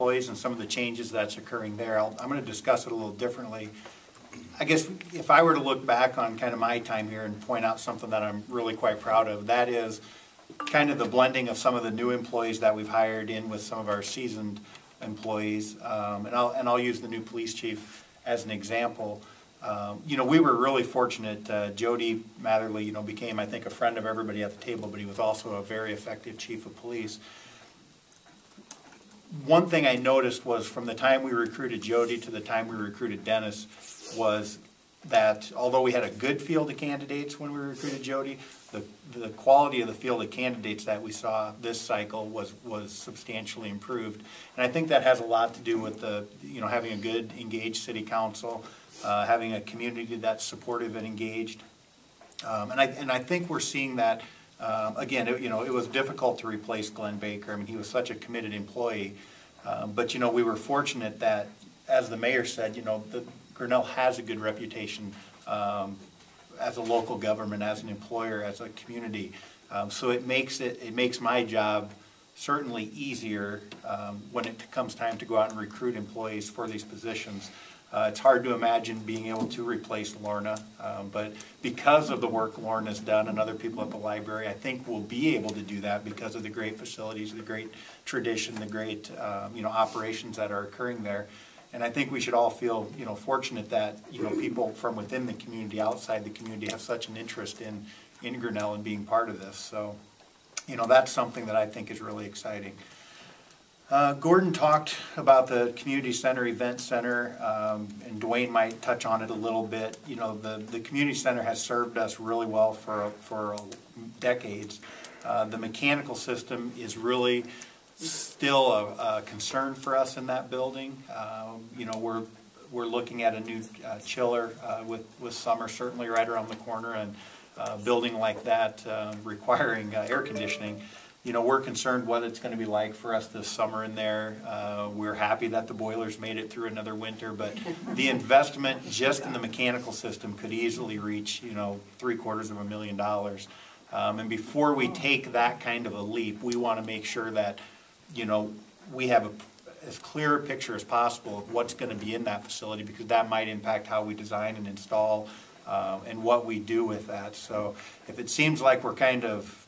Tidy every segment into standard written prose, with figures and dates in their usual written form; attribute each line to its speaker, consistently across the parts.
Speaker 1: employees and some of the changes that's occurring there. I'm going to discuss it a little differently. I guess if I were to look back on kind of my time here and point out something that I'm really quite proud of, that is kind of the blending of some of the new employees that we've hired in with some of our seasoned employees. And I'll use the new police chief as an example. You know, we were really fortunate. Jody Matherly, you know, became, I think, a friend of everybody at the table, but he was also a very effective chief of police. One thing I noticed was from the time we recruited Jody to the time we recruited Dennis was that although we had a good field of candidates when we recruited Jody, the quality of the field of candidates that we saw this cycle was substantially improved. And I think that has a lot to do with the, you know, having a good, engaged city council, having a community that's supportive and engaged. And I think we're seeing that, again, you know, it was difficult to replace Glenn Baker. I mean, he was such a committed employee. But, you know, we were fortunate that, as the mayor said, you know, Grinnell has a good reputation as a local government, as an employer, as a community. So it makes my job certainly easier when it comes time to go out and recruit employees for these positions. It's hard to imagine being able to replace Lorna, but because of the work Lorna's done and other people at the library, I think we'll be able to do that because of the great facilities, the great tradition, the great you know, operations that are occurring there. And I think we should all feel, you know, fortunate that, you know, people from within the community, outside the community, have such an interest in Grinnell and being part of this. So, you know, that's something that I think is really exciting. Gordon talked about the community center, event center, and Dwayne might touch on it a little bit. You know, the community center has served us really well for decades. The mechanical system is really still a concern for us in that building. You know, we're looking at a new chiller with summer certainly right around the corner, and a building like that requiring air conditioning. You know, we're concerned what it's going to be like for us this summer in there. We're happy that the boilers made it through another winter, but the investment just in the mechanical system could easily reach, you know, $750,000. And before we take that kind of a leap, we want to make sure that, you know, we have as clear a picture as possible of what's going to be in that facility, because that might impact how we design and install and what we do with that. So if it seems like we're kind of,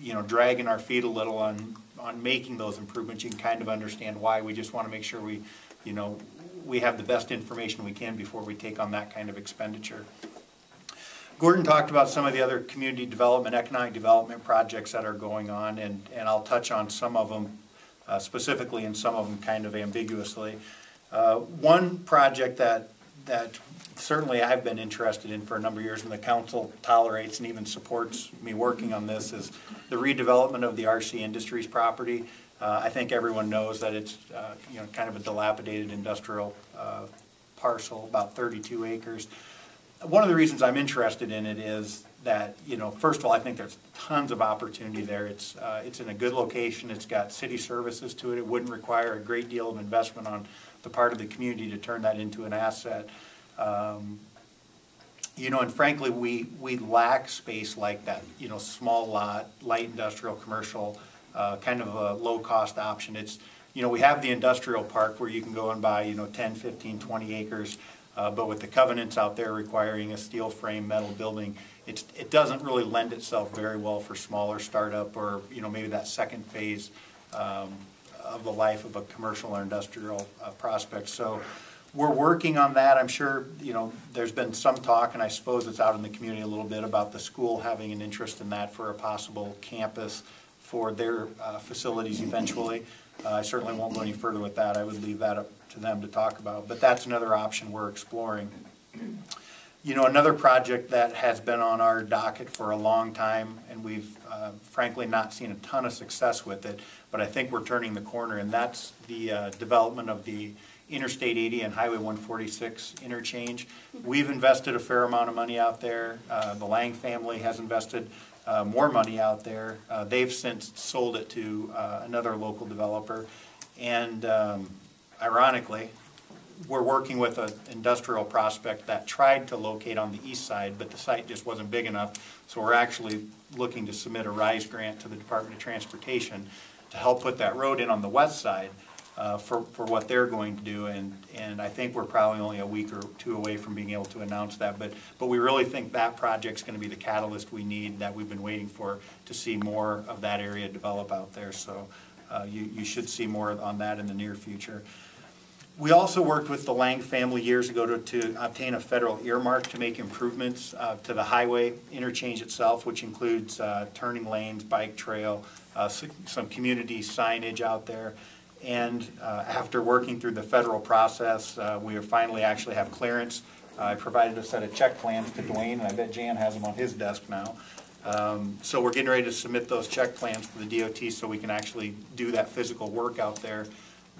Speaker 1: you know, dragging our feet a little on making those improvements, you can kind of understand why. We just want to make sure we, you know, we have the best information we can before we take on that kind of expenditure. Gordon talked about some of the other community development, economic development projects that are going on, and I'll touch on some of them specifically and some of them kind of ambiguously. One project that certainly I've been interested in for a number of years, and the council tolerates and even supports me working on this, is the redevelopment of the RC Industries property. I think everyone knows that it's you know, kind of a dilapidated industrial parcel, about 32 acres. One of the reasons I'm interested in it is that, you know, first of all, I think there's tons of opportunity there. It's in a good location. It's got city services to it. It wouldn't require a great deal of investment on the part of the community to turn that into an asset. You know, and frankly, we lack space like that, you know, small lot, light industrial, commercial, kind of a low-cost option. It's, you know, we have the industrial park where you can go and buy, you know, 10, 15, 20 acres, but with the covenants out there requiring a steel frame metal building, it doesn't really lend itself very well for smaller startup or, you know, maybe that second phase of the life of a commercial or industrial prospect. So we're working on that. I'm sure, you know, there's been some talk, and I suppose it's out in the community a little bit, about the school having an interest in that for a possible campus for their facilities eventually. I certainly won't go any further with that. I would leave that up to them to talk about. But that's another option we're exploring. You know, another project that has been on our docket for a long time, and we've frankly not seen a ton of success with it, but I think we're turning the corner, and that's the development of the Interstate 80 and Highway 146 interchange. We've invested a fair amount of money out there. The Lang family has invested more money out there. They've since sold it to another local developer, and ironically, we're working with an industrial prospect that tried to locate on the east side, but the site just wasn't big enough, so we're actually looking to submit a RISE grant to the Department of Transportation to help put that road in on the west side. for what they're going to do, and I think we're probably only a week or two away from being able to announce that, but we really think that project's going to be the catalyst we need, that we've been waiting for, to see more of that area develop out there. So you should see more on that in the near future. We also worked with the Lang family years ago to obtain a federal earmark to make improvements to the highway interchange itself, which includes turning lanes, bike trail, some community signage out there. And after working through the federal process, we finally actually have clearance. I provided a set of check plans to Dwayne, and I bet Jan has them on his desk now. So we're getting ready to submit those check plans for the DOT so we can actually do that physical work out there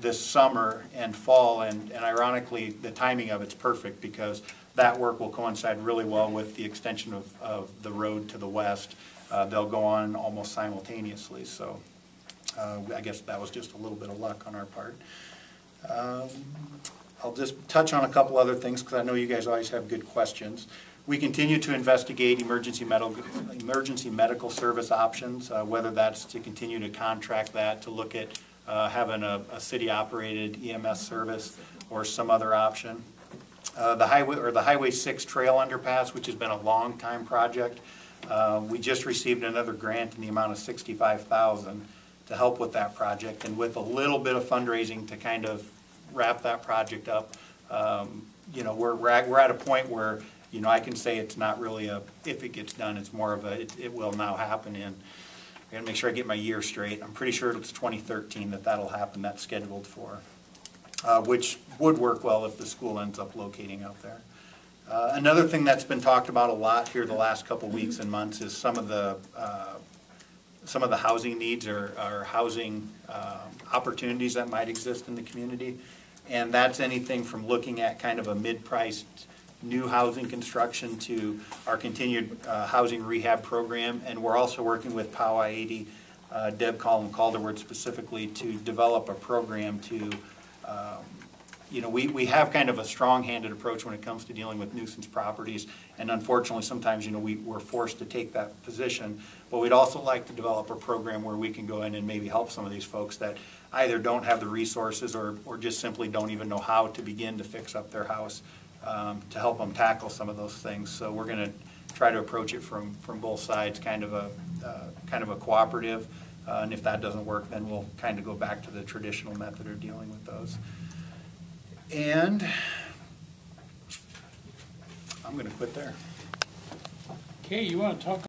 Speaker 1: this summer and fall. And ironically, the timing of it's perfect, because that work will coincide really well with the extension of the road to the west. They'll go on almost simultaneously. So I guess that was just a little bit of luck on our part. I'll just touch on a couple other things, because I know you guys always have good questions. We continue to investigate emergency medical service options, whether that's to continue to contract that, to look at having a city-operated EMS service, or some other option. The Highway 6 trail underpass, which has been a long time project, we just received another grant in the amount of $65,000 to help with that project, and with a little bit of fundraising to kind of wrap that project up. You know, we're at a point where, you know, I can say it's not really a if it gets done, it's more of a it will now happen. And I gotta make sure I get my year straight. I'm pretty sure it's 2013 that'll happen. That's scheduled for, which would work well if the school ends up locating out there. Another thing that's been talked about a lot here the last couple weeks and months is some of the housing needs or housing opportunities that might exist in the community. And that's anything from looking at kind of a mid-priced new housing construction to our continued housing rehab program. And we're also working with POW I-80, Deb Calderwood specifically, to develop a program to, you know, we have kind of a strong-handed approach when it comes to dealing with nuisance properties, and unfortunately sometimes, you know, we're forced to take that position. But we'd also like to develop a program where we can go in and maybe help some of these folks that either don't have the resources or just simply don't even know how to begin to fix up their house, to help them tackle some of those things. So we're going to try to approach it from both sides, kind of a cooperative, and if that doesn't work, then we'll kind of go back to the traditional method of dealing with those. And I'm going to quit there.
Speaker 2: Okay, you want to talk